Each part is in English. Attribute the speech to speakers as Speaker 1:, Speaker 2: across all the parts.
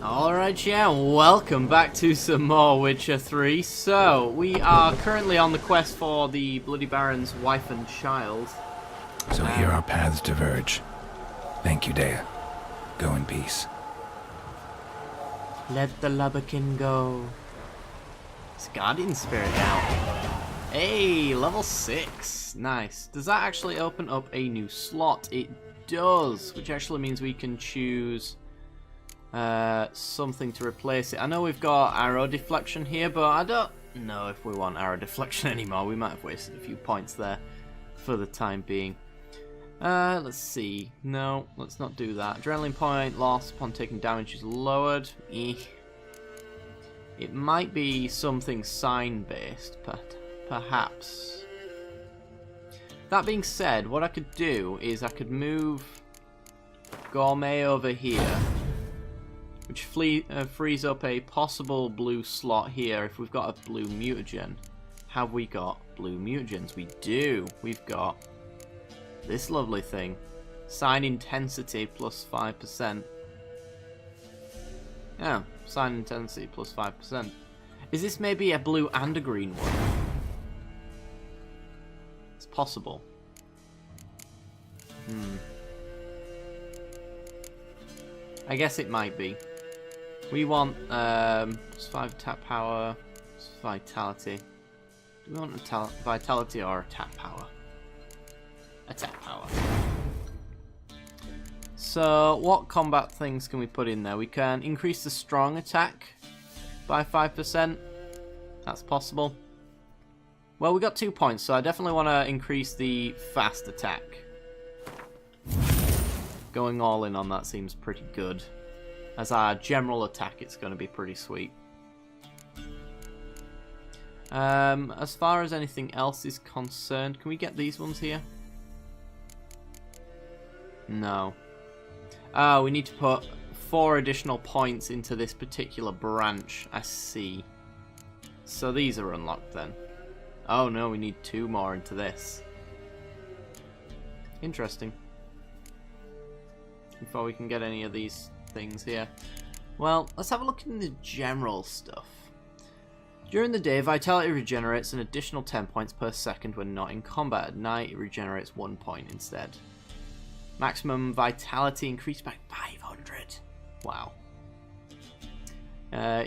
Speaker 1: Alright, yeah, welcome back to some more Witcher 3. So, we are currently on the quest for the Bloody Baron's wife and child.
Speaker 2: So here our paths diverge. Thank you, Dea. Go in peace.
Speaker 1: Let the Lubberkin go. It's Guardian Spirit now. Hey, level 6. Nice. Does that actually open up a new slot? It does, which actually means we can choose something to replace it. I know we've got arrow deflection here, but I don't know if we want arrow deflection anymore. We might have wasted a few points there for the time being. Let's see. No, let's not do that. Adrenaline point loss upon taking damage is lowered. It might be something sign-based, but perhaps. That being said, what I could do is I could move Gourmet over here, which frees up a possible blue slot here if we've got a blue mutagen. Have we got blue mutagens? We do. We've got this lovely thing. Sign intensity plus 5%. Yeah, sign intensity plus 5%. Is this maybe a blue and a green one? It's possible. I guess it might be. We want plus 5 attack power, plus vitality. Do we want vitality or attack power? Attack power. So, what combat things can we put in there? We can increase the strong attack by 5%. That's possible. Well, we got 2 points, so I definitely want to increase the fast attack. Going all in on that seems pretty good. As our general attack, it's going to be pretty sweet. As far as anything else is concerned, can we get these ones here? No. Oh, we need to put 4 additional points into this particular branch. I see. So these are unlocked then. Oh no, we need 2 more into this. Interesting. Before we can get any of these things here. Well, let's have a look in the general stuff. During the day, vitality regenerates an additional 10 points per second when not in combat. At night, it regenerates 1 point instead. Maximum vitality increased by 500. Wow.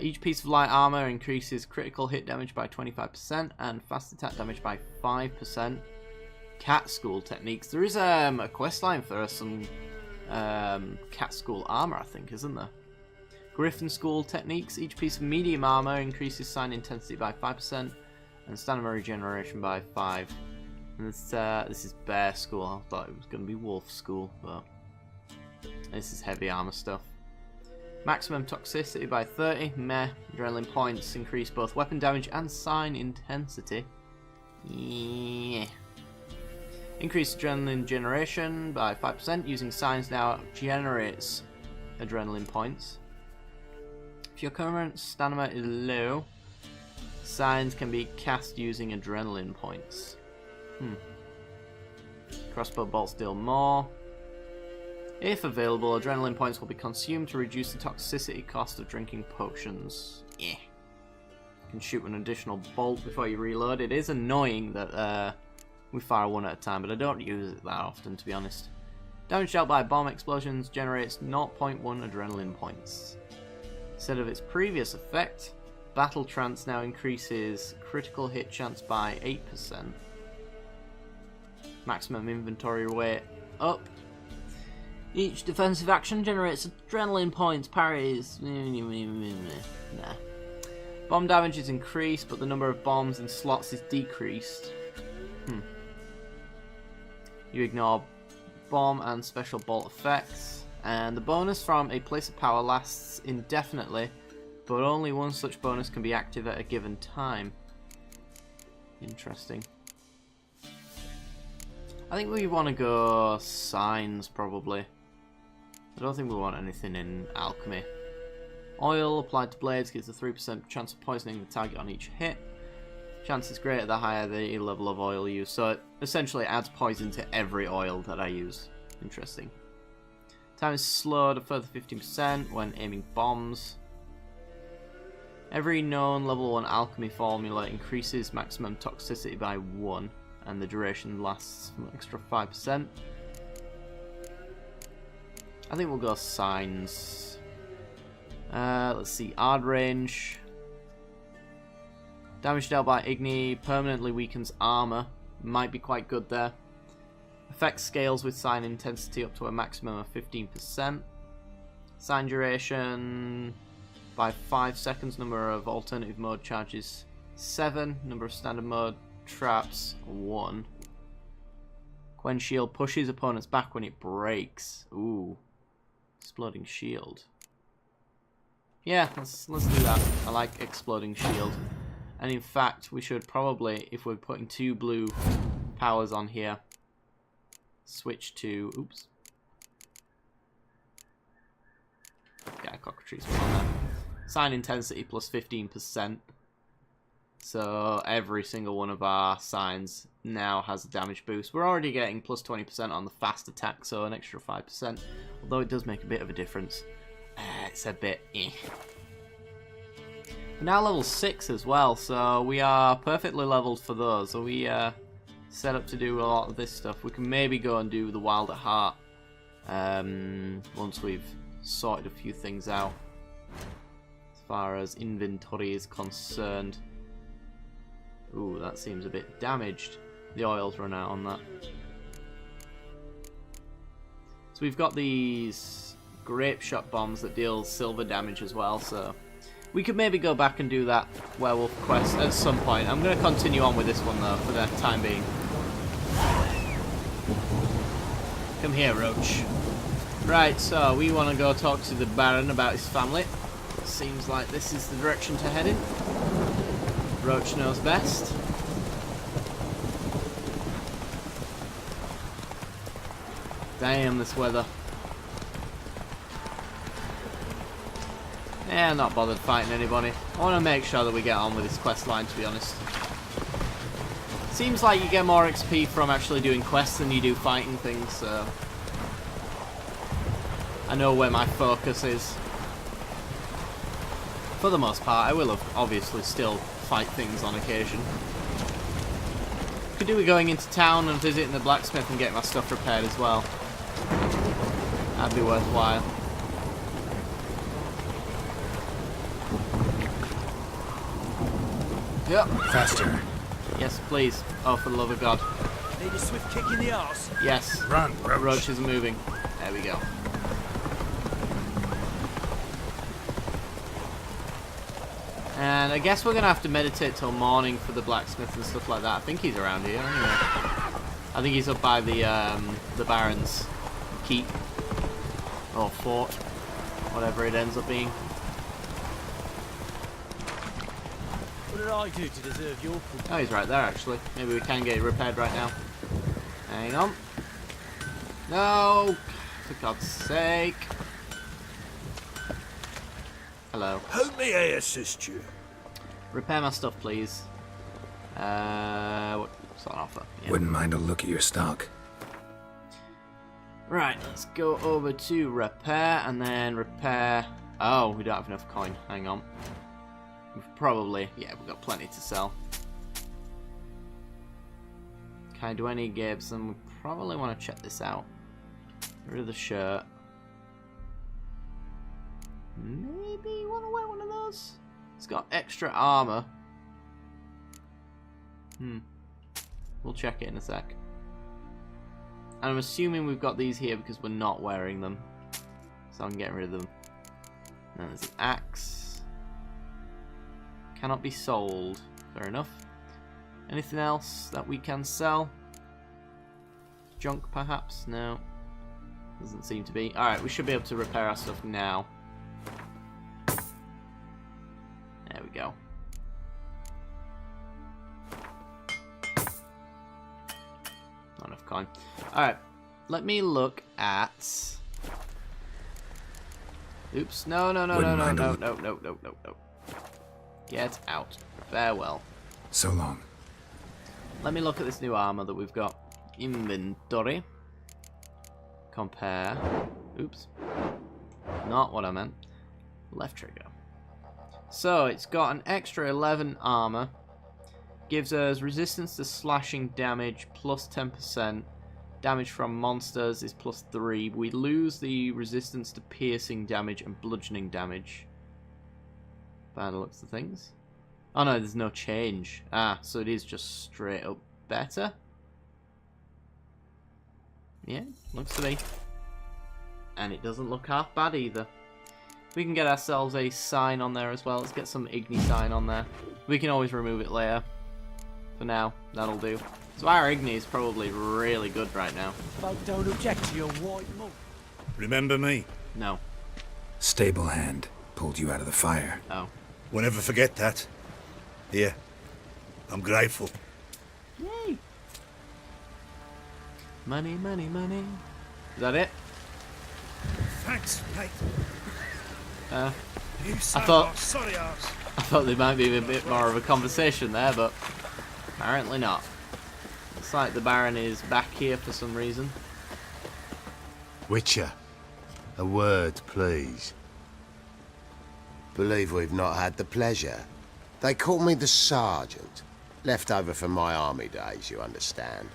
Speaker 1: Each piece of light armor increases critical hit damage by 25% and fast attack damage by 5%. Cat school techniques. There is a quest line for some cat school armor, I think, isn't there? Griffin school techniques. Each piece of medium armor increases sign intensity by 5% and stamina regeneration by 5. And this is bear school. I thought it was going to be wolf school, but this is heavy armor stuff. Maximum toxicity by 30. Meh. Adrenaline points increase both weapon damage and sign intensity. Yeah. Increased adrenaline generation by 5%. Using signs now generates adrenaline points. If your current stamina is low, signs can be cast using adrenaline points. Crossbow bolts deal more. If available, adrenaline points will be consumed to reduce the toxicity cost of drinking potions. Yeah. You can shoot an additional bolt before you reload. It is annoying that we fire one at a time, but I don't use it that often, to be honest. Damage dealt by bomb explosions generates 0.1 adrenaline points. Instead of its previous effect, Battle Trance now increases critical hit chance by 8%. Maximum inventory weight up. Each defensive action generates adrenaline points, parries. Nah. Bomb damage is increased, but the number of bombs in slots is decreased. You ignore bomb and special bolt effects. And the bonus from a place of power lasts indefinitely, but only one such bonus can be active at a given time. Interesting. I think we want to go signs, probably. I don't think we want anything in alchemy. Oil applied to blades gives a 3% chance of poisoning the target on each hit. Chance is greater the higher the level of oil used. So it essentially adds poison to every oil that I use. Interesting. Time is slowed a further 15% when aiming bombs. Every known level 1 alchemy formula increases maximum toxicity by 1, and the duration lasts an extra 5%. I think we'll go signs. Let's see, Ard range. Damage dealt by Igni permanently weakens armor. Might be quite good there. Effect scales with sign intensity up to a maximum of 15%. Sign duration by 5 seconds. Number of alternative mode charges 7. Number of standard mode traps 1. Quen shield pushes opponents back when it breaks. Ooh. Exploding shield. Yeah, let's do that. I like exploding shield. And in fact, we should probably, if we're putting 2 blue powers on here, switch to, oops. Yeah, cockatrice on there. Sign intensity plus 15%. So every single one of our signs now has a damage boost. We're already getting plus 20% on the fast attack, so an extra 5%. Although it does make a bit of a difference. It's a bit eh. We're now level 6 as well, so we are perfectly leveled for those. So we set up to do a lot of this stuff. We can maybe go and do the Wild at Heart once we've sorted a few things out as far as inventory is concerned. Ooh, that seems a bit damaged. The oil's run out on that. So we've got these grape shot bombs that deal silver damage as well, so we could maybe go back and do that werewolf quest at some point. I'm going to continue on with this one though for the time being. Come here, Roach. Right, so we want to go talk to the Baron about his family. Seems like this is the direction to head in. Roach knows best. Damn, this weather. Yeah, not bothered fighting anybody. I want to make sure that we get on with this quest line, to be honest. Seems like you get more XP from actually doing quests than you do fighting things, so I know where my focus is. For the most part, I will obviously still fight things on occasion. Could do with going into town and visiting the blacksmith and getting my stuff repaired as well. That'd be worthwhile. Yep.
Speaker 2: Faster.
Speaker 1: Yes, please. Oh, for the love of God.
Speaker 3: Need a swift kick in the arse.
Speaker 1: Yes.
Speaker 2: Run, Roach.
Speaker 1: Roach is moving. There we go. And I guess we're going to have to meditate till morning for the blacksmith and stuff like that. I think he's around here anyway. I think he's up by the Baron's keep. Or fort. Whatever it ends up being.
Speaker 3: What did I do to deserve your fault?
Speaker 1: Oh, he's right there actually. Maybe we can get it repaired right now. Hang on. No! For God's sake. Hello.
Speaker 3: How may I assist you?
Speaker 1: Repair my stuff, please. What's on offer? Yeah.
Speaker 2: Wouldn't mind a look at your stock.
Speaker 1: Right, let's go over to repair and then repair. Oh, we don't have enough coin. Hang on. We've probably, yeah, we've got plenty to sell. Can I do any gives? And we probably want to check this out. Get rid of the shirt. Maybe you want to wear one of those? It's got extra armor. We'll check it in a sec. And I'm assuming we've got these here because we're not wearing them. So I'm getting rid of them. And there's the axe. Cannot be sold. Fair enough. Anything else that we can sell? Junk perhaps? No. Doesn't seem to be. Alright, we should be able to repair our stuff now. There we go. Not enough coin. Alright, let me look at... Oops, no. Get out. Farewell.
Speaker 2: So long.
Speaker 1: Let me look at this new armor that we've got. Inventory. compare. Oops. Not what I meant. Left trigger. So it's got an extra 11 armor. Gives us resistance to slashing damage plus 10%. Damage from monsters is plus 3. We lose the resistance to piercing damage and bludgeoning damage. By the looks of things. Oh no, there's no change. Ah, so it is just straight up better. Yeah, looks to me. And it doesn't look half bad either. We can get ourselves a sign on there as well. Let's get some Igni sign on there. We can always remove it later. For now, that'll do. So our Igni is probably really good right now.
Speaker 3: Folk don't object to your white mug.
Speaker 4: Remember me?
Speaker 1: No.
Speaker 2: Stable hand pulled you out of the fire.
Speaker 1: Oh.
Speaker 4: We'll never forget that. Here. I'm grateful.
Speaker 1: Yay! Money, money, money. Is that it?
Speaker 4: Thanks, mate. You
Speaker 1: I
Speaker 4: son
Speaker 1: thought-
Speaker 4: of a sorry ass.
Speaker 1: I thought there might be a bit more of a conversation there, but apparently not. Looks like the Baron is back here for some reason.
Speaker 5: Witcher, a word, please.
Speaker 6: Believe we've not had the pleasure. They call me the Sergeant. Left over from my army days, you understand.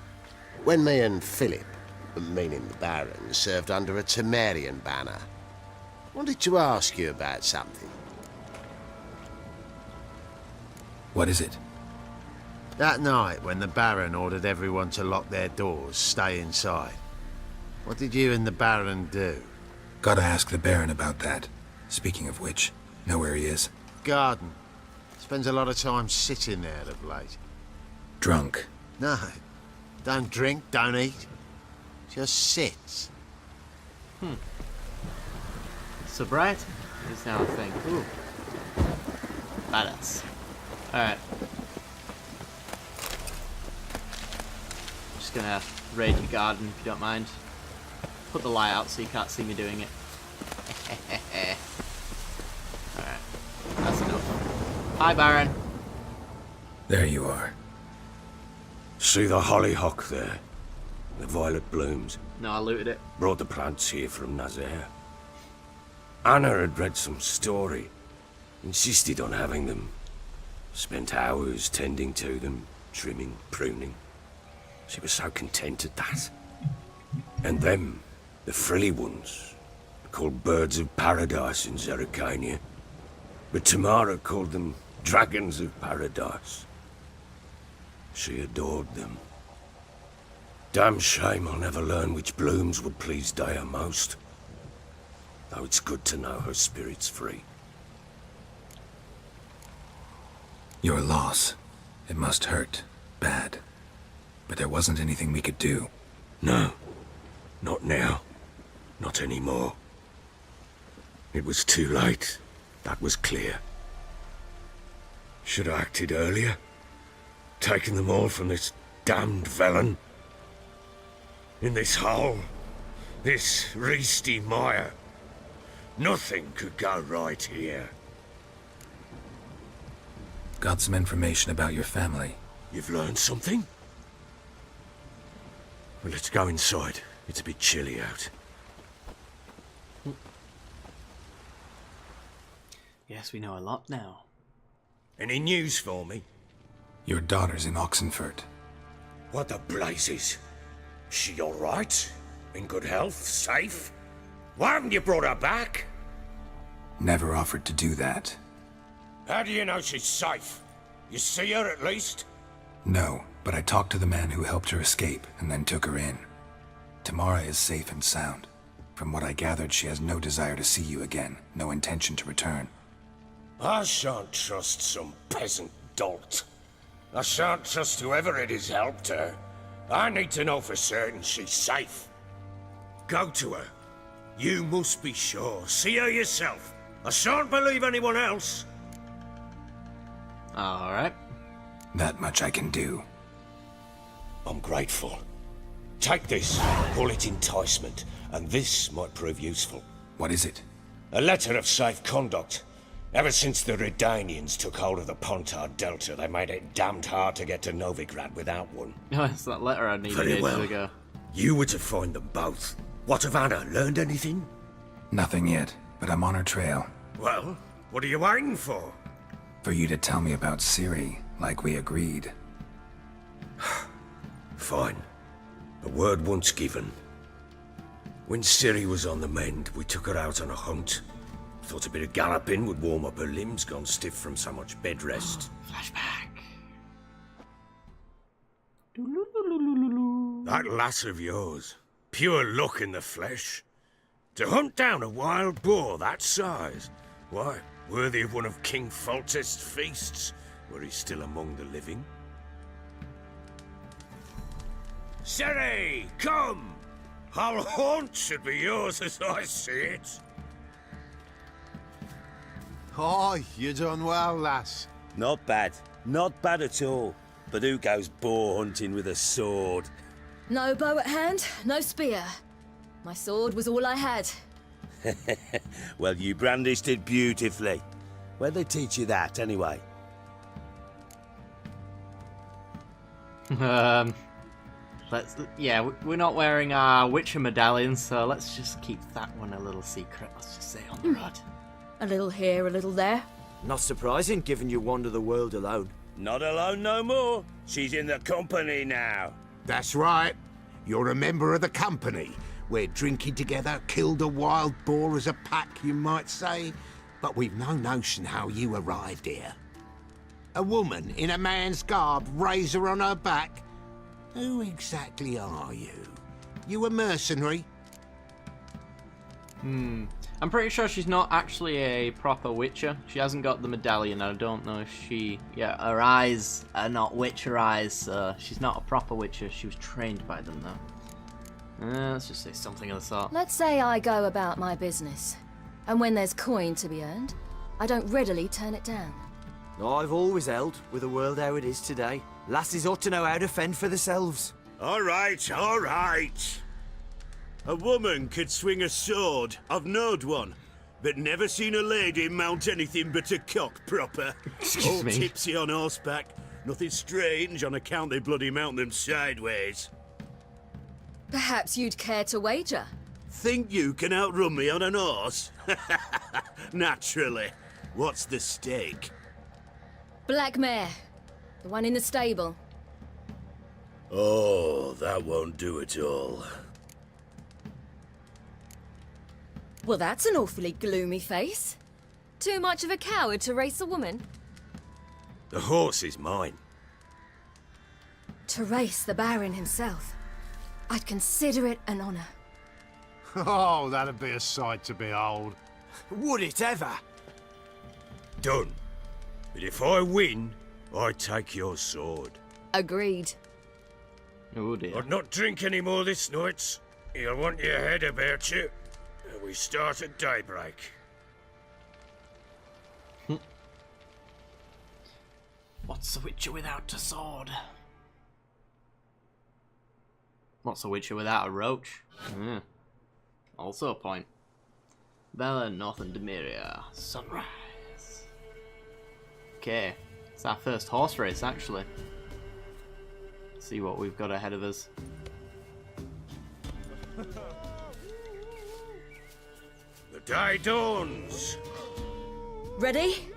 Speaker 6: When me and Philip, meaning the Baron, served under a Temerian banner. Wanted to ask you about something.
Speaker 2: What is it?
Speaker 5: That night when the Baron ordered everyone to lock their doors, stay inside. What did you and the Baron do?
Speaker 2: Gotta ask the Baron about that. Speaking of which, know where he is?
Speaker 5: Garden. Spends a lot of time sitting there of late.
Speaker 2: Drunk.
Speaker 5: No. Don't drink, don't eat. Just sits.
Speaker 1: Sobriety is now a thing. Ooh. Badass. Alright. Just gonna raid your garden if you don't mind. Put the light out so you can't see me doing it. Alright. That's enough. Hi, Baron.
Speaker 2: There you are.
Speaker 7: See the hollyhock there? The violet blooms.
Speaker 1: No, I looted it.
Speaker 7: Brought the plants here from Nazaire. Anna had read some story. Insisted on having them. Spent hours tending to them, trimming, pruning. She was so content at that. And them, the frilly ones, called birds of paradise in Zerrikania. But Tamara called them dragons of paradise. She adored them. Damn shame I'll never learn which blooms would please Dea most. Though it's good to know her spirit's free.
Speaker 2: Your loss. It must hurt. Bad. But there wasn't anything we could do.
Speaker 7: No. Not now. Not anymore. It was too late. That was clear. Should have acted earlier. Taken them all from this damned felon. In this hole. This reesty mire. Nothing could go right here.
Speaker 2: Got some information about your family.
Speaker 7: You've learned something? Well, let's go inside. It's a bit chilly out.
Speaker 1: Yes, we know a lot now.
Speaker 7: Any news for me?
Speaker 2: Your daughter's in Oxenfurt.
Speaker 7: What the blazes? She all right? In good health? Safe? Why haven't you brought her back?
Speaker 2: Never offered to do that.
Speaker 7: How do you know she's safe? You see her at least?
Speaker 2: No, but I talked to the man who helped her escape and then took her in. Tamara is safe and sound. From what I gathered, she has no desire to see you again, no intention to return.
Speaker 7: I shan't trust some peasant dolt. I shan't trust whoever it is helped her. I need to know for certain she's safe. Go to her. You must be sure. See her yourself. I shan't believe anyone else.
Speaker 1: Alright.
Speaker 2: That much I can do.
Speaker 7: I'm grateful. Take this, call it enticement, and this might prove useful.
Speaker 2: What is it?
Speaker 7: A letter of safe conduct. Ever since the Redanians took hold of the Pontard Delta, they made it damned hard to get to Novigrad without one.
Speaker 1: Oh, it's that letter I needed
Speaker 7: Very
Speaker 1: ages
Speaker 7: well.
Speaker 1: ago.
Speaker 7: You were to find them both, What of Anna? Learned anything?
Speaker 2: Nothing yet, but I'm on her trail.
Speaker 7: Well, what are you waiting for?
Speaker 2: For you to tell me about Ciri, like we agreed.
Speaker 7: Fine. A word once given. When Ciri was on the mend, we took her out on a hunt. Thought a bit of galloping would warm up her limbs, gone stiff from so much bed rest.
Speaker 1: Flashback.
Speaker 7: That lass of yours, pure luck in the flesh. To hunt down a wild boar that size, why, worthy of one of King Foltest's feasts, were he still among the living. Ciri, come! Our haunt should be yours as I see it.
Speaker 5: Oh, you done well, lass.
Speaker 8: Not bad. Not bad at all. But who goes boar hunting with a sword?
Speaker 9: No bow at hand, no spear. My sword was all I had.
Speaker 8: Well, you brandished it beautifully. Where'd they teach you that, anyway?
Speaker 1: We're not wearing our Witcher medallions, so let's just keep that one a little secret. Let's just say on the road.
Speaker 9: A little here, a little there.
Speaker 3: Not surprising, given you wander the world alone.
Speaker 8: Not alone no more. She's in the company now.
Speaker 10: That's right. You're a member of the company. We're drinking together, killed a wild boar as a pack, you might say. But we've no notion how you arrived here. A woman in a man's garb, razor on her back. Who exactly are you? You a mercenary?
Speaker 1: I'm pretty sure she's not actually a proper Witcher. She hasn't got the medallion. I don't know if she... Yeah, her eyes are not Witcher eyes, so she's not a proper Witcher. She was trained by them, though. Let's just say something of the sort.
Speaker 9: Let's say I go about my business. And when there's coin to be earned, I don't readily turn it down.
Speaker 3: I've always held, with the world how it is today, lasses ought to know how to fend for themselves.
Speaker 4: All right, all right. A woman could swing a sword. I've knowed one, but never seen a lady mount anything but a cock proper. All
Speaker 1: me.
Speaker 4: tipsy on horseback. Nothing strange on account they bloody mount them sideways.
Speaker 9: Perhaps you'd care to wager?
Speaker 4: Think you can outrun me on an horse? Naturally. What's the stake?
Speaker 9: Black mare. The one in the stable.
Speaker 7: Oh, that won't do at all.
Speaker 9: Well, that's an awfully gloomy face. Too much of a coward to race a woman?
Speaker 7: The horse is mine.
Speaker 9: To race the Baron himself. I'd consider it an honor.
Speaker 5: Oh, that'd be a sight to behold.
Speaker 3: Would it ever?
Speaker 7: Done. But if I win, I take your sword.
Speaker 9: Agreed.
Speaker 1: Oh dear.
Speaker 7: I'd not drink any more this night. You'll want your head about you. We start at daybreak.
Speaker 1: What's a Witcher without a sword? What's a Witcher without a roach? Also a point. Bella, Northern Demiria. Sunrise. Okay. It's our first horse race, actually. Let's see what we've got ahead of us.
Speaker 7: The day dawns.
Speaker 9: Ready?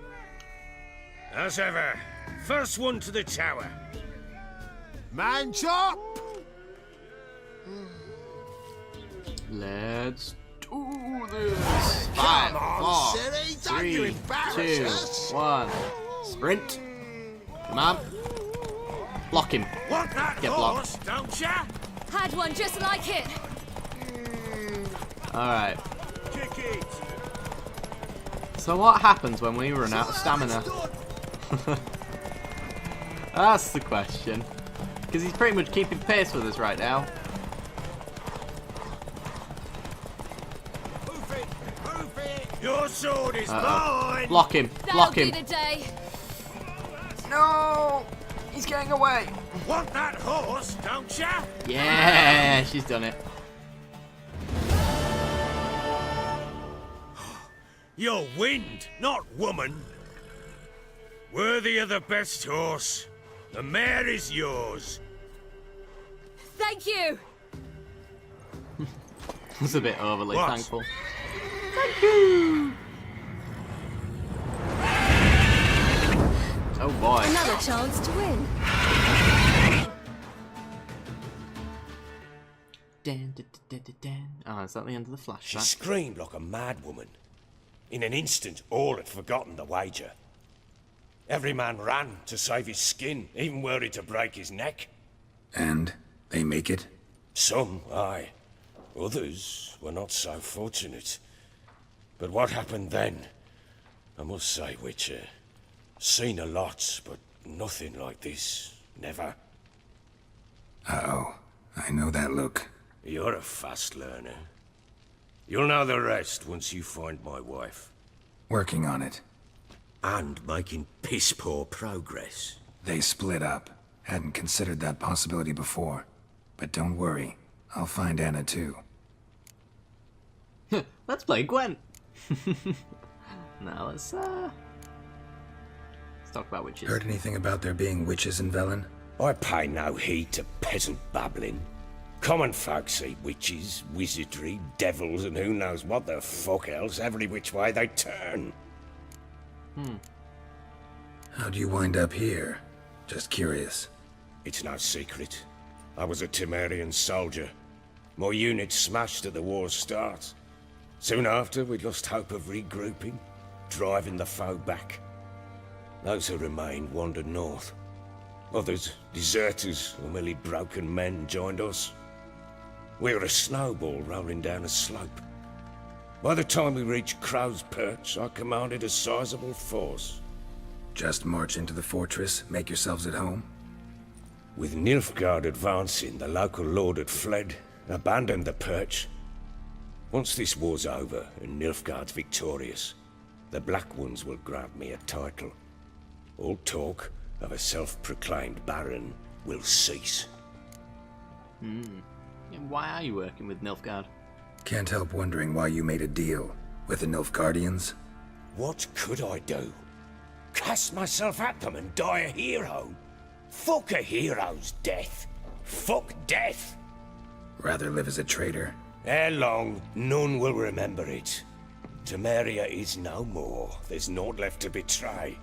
Speaker 7: As ever, first one to the tower.
Speaker 10: Man chop!
Speaker 1: Let's do this. 5, 4,
Speaker 10: Ciri, don't you
Speaker 1: 3,
Speaker 10: embarrass
Speaker 1: 2,
Speaker 10: us.
Speaker 1: 1. Sprint. Come on. Block him.
Speaker 7: Want that
Speaker 1: Get
Speaker 7: horse, don't ya?
Speaker 9: Had one just like it.
Speaker 1: Alright.
Speaker 4: Kick it.
Speaker 1: So what happens when we run out of stamina? That's the question. Because he's pretty much keeping pace with us right now.
Speaker 7: Your sword is mine.
Speaker 1: Block him.
Speaker 9: That'll
Speaker 1: Block
Speaker 9: be
Speaker 1: him.
Speaker 9: the day.
Speaker 1: No! He's getting away.
Speaker 7: Want that horse, don't ya?
Speaker 1: Yeah, she's done it.
Speaker 7: You're wind, not woman. Worthy of the best horse. The mare is yours.
Speaker 9: Thank you.
Speaker 1: was a bit overly
Speaker 7: What?
Speaker 1: thankful. Thank you! Oh boy.
Speaker 9: Another chance to win.
Speaker 1: Oh, is that the end of the
Speaker 7: She
Speaker 1: flashback?
Speaker 7: screamed like a mad woman. In an instant, all had forgotten the wager. Every man ran to save his skin, even worried to break his neck.
Speaker 2: And they make it?
Speaker 7: Some, aye. Others were not so fortunate. But what happened then? I must say, Witcher, seen a lot, but nothing like this. Never.
Speaker 2: Uh-oh. I know that look.
Speaker 7: You're a fast learner. You'll know the rest once you find my wife.
Speaker 2: Working on it.
Speaker 8: And making piss-poor progress.
Speaker 2: They split up. Hadn't considered that possibility before. But don't worry. I'll find Anna too.
Speaker 1: Let's play Gwent. Now let's talk about witches.
Speaker 2: Heard anything about there being witches in Velen?
Speaker 7: I pay no heed to peasant babbling. Common folk see witches, wizardry, devils, and who knows what the fuck else every which way they turn.
Speaker 2: How'd you wind up here? Just curious.
Speaker 7: It's no secret. I was a Temerian soldier. My unit smashed at the war's start. Soon after, we lost hope of regrouping, driving the foe back. Those who remained wandered north. Others, deserters or merely broken men, joined us. We were a snowball rolling down a slope. By the time we reached Crow's Perch, I commanded a sizable force.
Speaker 2: Just march into the fortress, make yourselves at home?
Speaker 7: With Nilfgaard advancing, the local lord had fled, abandoned the Perch. Once this war's over and Nilfgaard's victorious, the Black Ones will grant me a title. All talk of a self-proclaimed baron will cease.
Speaker 1: Why are you working with Nilfgaard?
Speaker 2: Can't help wondering why you made a deal with the Nilfgaardians.
Speaker 7: What could I do? Cast myself at them and die a hero? Fuck a hero's death. Fuck death.
Speaker 2: Rather live as a traitor.
Speaker 7: Ere long, none will remember it. Tamaria is no more. There's naught left to betray.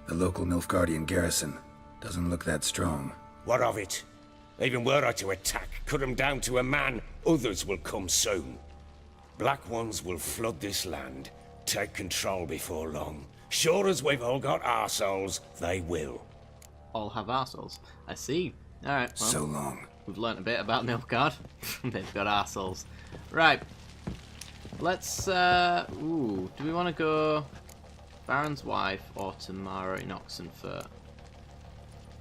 Speaker 2: The local Nilfgaardian garrison doesn't look that strong.
Speaker 7: What of it? Even were I to attack, cut them down to a man, others will come soon. Black Ones will flood this land, take control before long. Sure as we've all got arseholes, they will.
Speaker 1: All have arseholes. I see. Alright, well,
Speaker 2: So long.
Speaker 1: we've learnt a bit about Nilfgaard. They've got arseholes. Right. Let's, ooh, do we want to go Baron's wife or Tamara in Oxenfurt?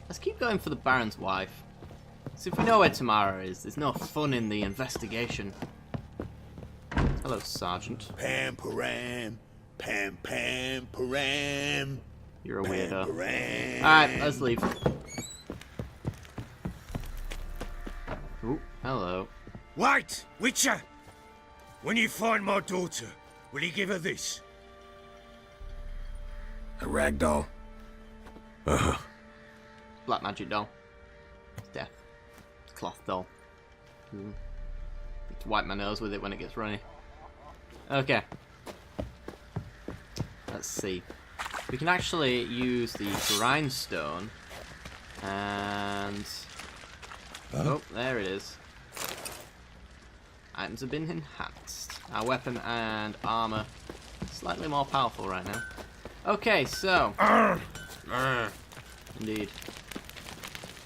Speaker 1: Let's keep going for the Baron's wife. So if we know where Tamara is, there's no fun in the investigation. Hello, Sergeant.
Speaker 4: Pam param, pam pam param.
Speaker 1: You're a weirdo.
Speaker 4: Param.
Speaker 1: Alright, let's leave. Ooh, hello.
Speaker 7: Wait, Witcher! When you find my daughter, will you give her this?
Speaker 2: A rag doll.
Speaker 1: Black magic doll. It's death. It's a cloth doll. Ooh. Need to wipe my nose with it when it gets runny. Okay. Let's see. We can actually use the grindstone and... Oh, there it is. Items have been enhanced. Our weapon and armor slightly more powerful right now. Okay, so... Indeed.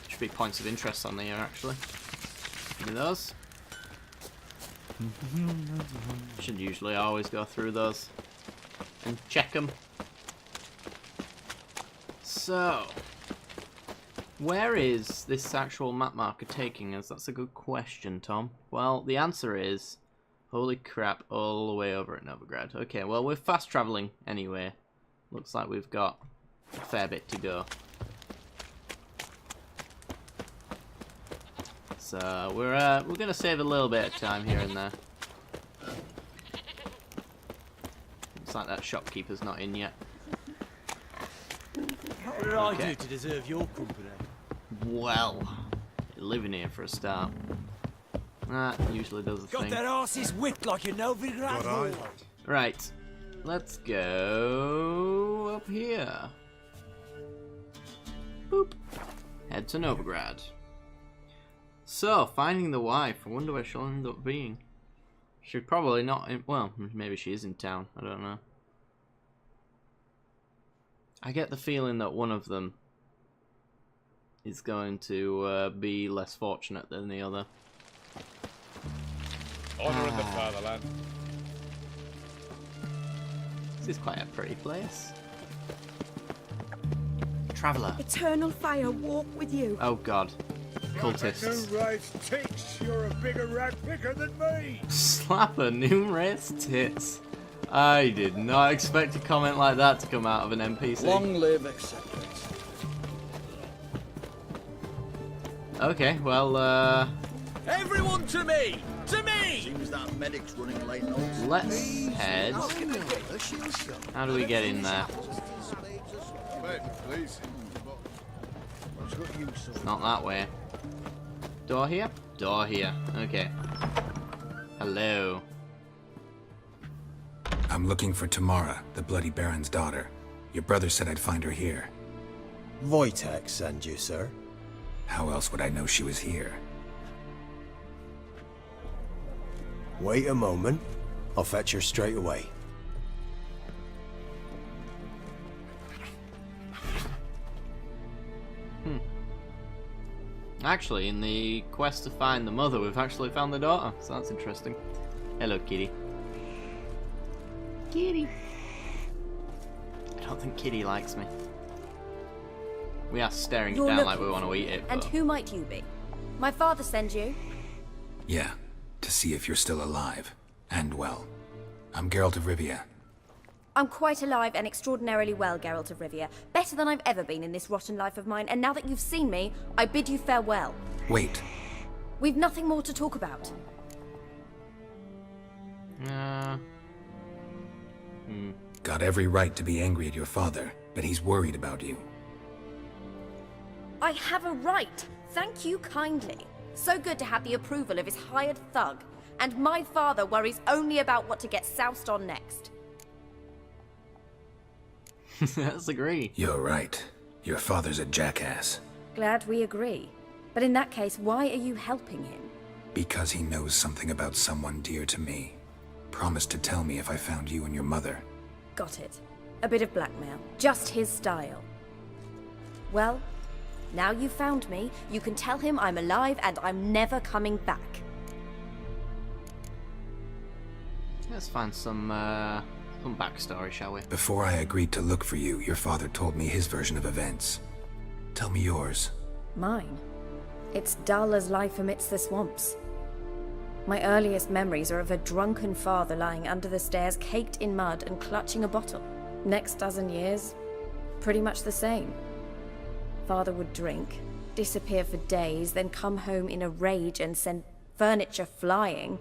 Speaker 1: Should be points of interest on there, actually. Give me those. Should usually always go through those and check them. So, where is this actual map marker taking us? That's a good question, Tom. Well, the answer is, holy crap, all the way over at Novigrad. Okay, well, we're fast traveling anyway. Looks like we've got a fair bit to go. So we're gonna save a little bit of time here and there. Looks like that shopkeeper's not in yet.
Speaker 3: What did I do to deserve your company?
Speaker 1: Well, you're living here for a start. That usually does the
Speaker 3: Got
Speaker 1: thing.
Speaker 3: their asses whipped like a Novigrad.
Speaker 1: Right. Let's go up here. Boop. Head to Novigrad. So, finding the wife. I wonder where she'll end up being. She's probably not in... Well, maybe she is in town. I don't know. I get the feeling that one of them is going to be less fortunate than the other.
Speaker 11: Honor in the fatherland.
Speaker 1: This is quite a pretty place. Traveller.
Speaker 12: Eternal fire walk with you.
Speaker 1: Oh god. Cultists.
Speaker 4: New race tits. You're a bigger rat picker than me.
Speaker 1: Slap a new race tits. I did not expect a comment like that to come out of an NPC.
Speaker 13: Long live acceptance.
Speaker 1: Okay, well,
Speaker 13: Everyone to me! To me! Seems that medic's running late notes.
Speaker 1: let's head. How do we get in there? It's not that way. Door here? Door here. Okay. Hello.
Speaker 2: I'm looking for Tamara, the Bloody Baron's daughter. Your brother said I'd find her here.
Speaker 3: Wojtek send you, sir.
Speaker 2: How else would I know she was here?
Speaker 3: Wait a moment. I'll fetch her straight away.
Speaker 1: Actually, in the quest to find the mother, we've actually found the daughter, so that's interesting. Hello, kitty. Kitty. I don't think Kitty likes me. We are staring it
Speaker 9: You're
Speaker 1: down like
Speaker 9: looking
Speaker 1: we want to
Speaker 9: for
Speaker 1: eat
Speaker 9: me.
Speaker 1: it.
Speaker 9: And
Speaker 1: but-
Speaker 9: who might you be? My father sends you?
Speaker 2: Yeah, to see if you're still alive. And well. I'm Geralt of Rivia.
Speaker 9: I'm quite alive and extraordinarily well, Geralt of Rivia. Better than I've ever been in this rotten life of mine, and now that you've seen me, I bid you farewell.
Speaker 2: Wait.
Speaker 9: We've nothing more to talk about.
Speaker 2: Got every right to be angry at your father, but he's worried about you.
Speaker 9: I have a right. Thank you kindly. So good to have the approval of his hired thug. And my father worries only about what to get soused on next.
Speaker 1: Let's agree.
Speaker 2: You're right. Your father's a jackass.
Speaker 9: Glad we agree. But in that case, why are you helping him?
Speaker 2: Because he knows something about someone dear to me. Promised to tell me if I found you and your mother.
Speaker 9: Got it. A bit of blackmail. Just his style. Well, now you've found me, you can tell him I'm alive and I'm never coming back.
Speaker 1: Let's find some backstory, shall we?
Speaker 2: Before I agreed to look for you, your father told me his version of events. Tell me yours.
Speaker 9: Mine? It's dull as life amidst the swamps. My earliest memories are of a drunken father lying under the stairs, caked in mud and clutching a bottle. Next dozen years, pretty much the same. Father would drink, disappear for days, then come home in a rage and send furniture flying.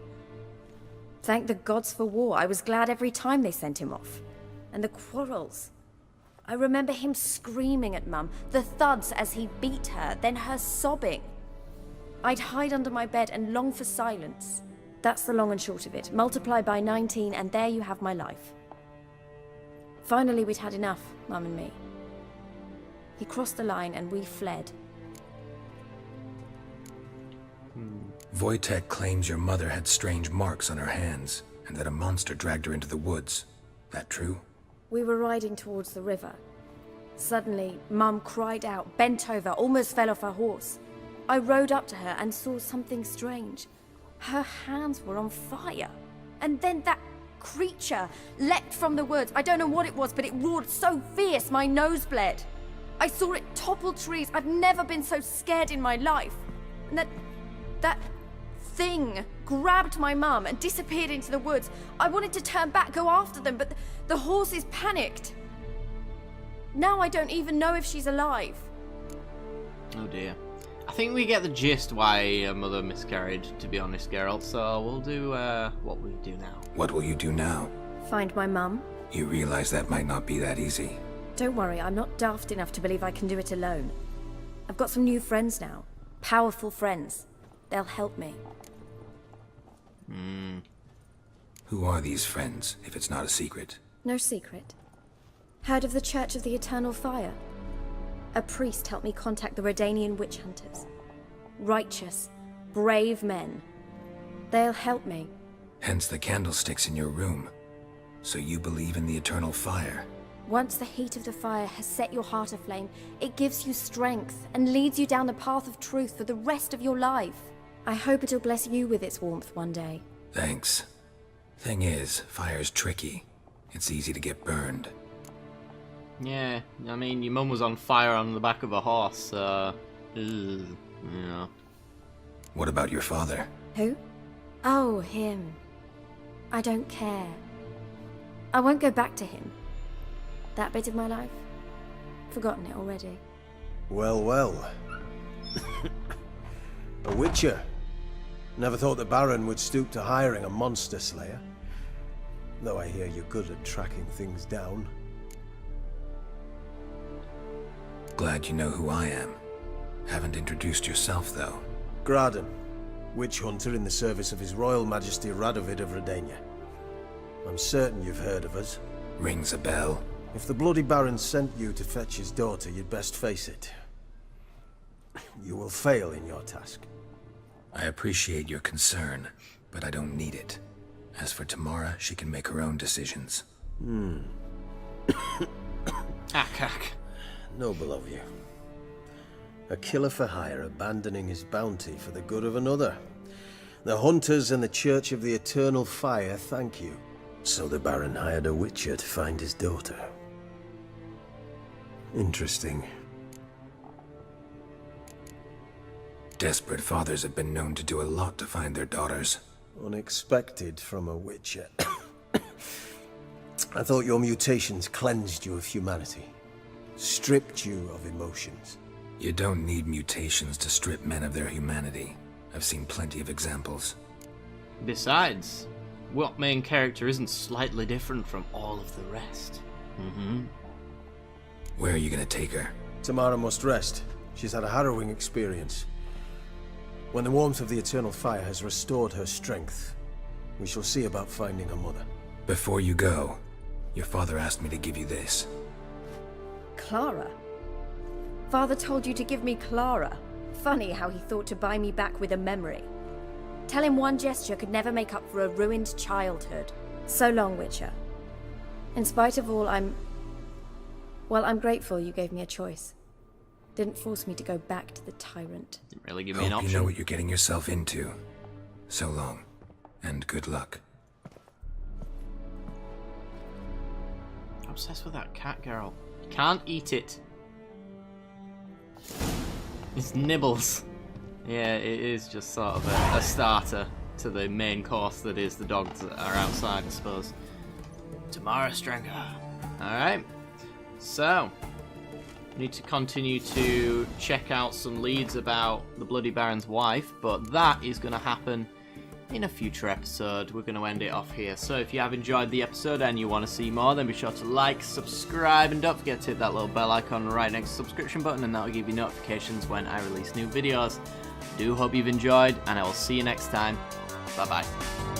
Speaker 9: Thank the gods for war. I was glad every time they sent him off. And the quarrels. I remember him screaming at Mum, the thuds as he beat her, then her sobbing. I'd hide under my bed and long for silence. That's the long and short of it. Multiply by 19 and there you have my life. Finally, we'd had enough, Mum and me. He crossed the line and we fled.
Speaker 2: Wojtek claims your mother had strange marks on her hands, and that a monster dragged her into the woods. That true?
Speaker 9: We were riding towards the river. Suddenly, Mum cried out, bent over, almost fell off her horse. I rode up to her and saw something strange. Her hands were on fire. And then that creature leapt from the woods. I don't know what it was, but it roared so fierce my nose bled. I saw it topple trees. I've never been so scared in my life. And that thing grabbed my mum and disappeared into the woods. I wanted to turn back, go after them, but the horses panicked. Now I don't even know if she's alive.
Speaker 1: Oh dear. I think we get the gist why your mother miscarried, to be honest, Geralt, so we'll do what we do now.
Speaker 2: What will you do now?
Speaker 9: Find my mum.
Speaker 2: You realize that might not be that easy.
Speaker 9: Don't worry, I'm not daft enough to believe I can do it alone. I've got some new friends now. Powerful friends. They'll help me.
Speaker 2: Who are these friends, if it's not a secret?
Speaker 9: No secret. Heard of the Church of the Eternal Fire? A priest helped me contact the Redanian witch hunters. Righteous, brave men. They'll help me.
Speaker 2: Hence the candlesticks in your room. So you believe in the eternal fire?
Speaker 9: Once the heat of the fire has set your heart aflame, it gives you strength and leads you down the path of truth for the rest of your life. I hope it'll bless you with its warmth one day.
Speaker 2: Thanks. Thing is, fire's tricky. It's easy to get burned.
Speaker 1: Yeah, I mean, your mum was on fire on the back of a horse, so... yeah.
Speaker 2: What about your father?
Speaker 9: Who? Oh, him. I don't care. I won't go back to him. That bit of my life? Forgotten it already.
Speaker 11: Well, well. A witcher. Never thought the Baron would stoop to hiring a monster slayer. Though I hear you're good at tracking things down.
Speaker 2: Glad you know who I am. Haven't introduced yourself, though.
Speaker 11: Graden, witch hunter in the service of His Royal Majesty Radovid of Redania. I'm certain you've heard of us.
Speaker 2: Rings a bell.
Speaker 11: If the Bloody Baron sent you to fetch his daughter, you'd best face it. You will fail in your task.
Speaker 2: I appreciate your concern, but I don't need it. As for Tamara, she can make her own decisions.
Speaker 1: Ack.
Speaker 11: Noble of you. A killer for hire abandoning his bounty for the good of another. The hunters and the Church of the Eternal Fire thank you. So the Baron hired a witcher to find his daughter. Interesting.
Speaker 2: Desperate fathers have been known to do a lot to find their daughters.
Speaker 11: Unexpected from a witcher. I thought your mutations cleansed you of humanity. Stripped you of emotions.
Speaker 2: You don't need mutations to strip men of their humanity. I've seen plenty of examples.
Speaker 1: Besides, what main character isn't slightly different from all of the rest?
Speaker 2: Where are you gonna take her?
Speaker 11: Tamara must rest. She's had a harrowing experience. When the warmth of the Eternal Fire has restored her strength, we shall see about finding her mother.
Speaker 2: Before you go, your father asked me to give you this.
Speaker 9: Clara? Father told you to give me Clara. Funny how he thought to buy me back with a memory. Tell him one gesture could never make up for a ruined childhood. So long, Witcher. In spite of all, I'm grateful you gave me a choice. Didn't force me to go back to the tyrant.
Speaker 1: Didn't really give me an
Speaker 2: Hope
Speaker 1: option.
Speaker 2: you know what you're getting yourself into. So long, and good luck.
Speaker 1: Obsessed with that cat girl. Can't eat it. It's nibbles. Yeah, it is just sort of a starter to the main course that is the dogs that are outside, I suppose. Tamara Strenger. Alright. So, we need to continue to check out some leads about the Bloody Baron's wife, but that is going to happen in a future episode. We're going to end it off here. So if you have enjoyed the episode and you want to see more, then be sure to like, subscribe, and don't forget to hit that little bell icon right next to the subscription button, and that will give you notifications when I release new videos. I do hope you've enjoyed, and I will see you next time. Bye bye.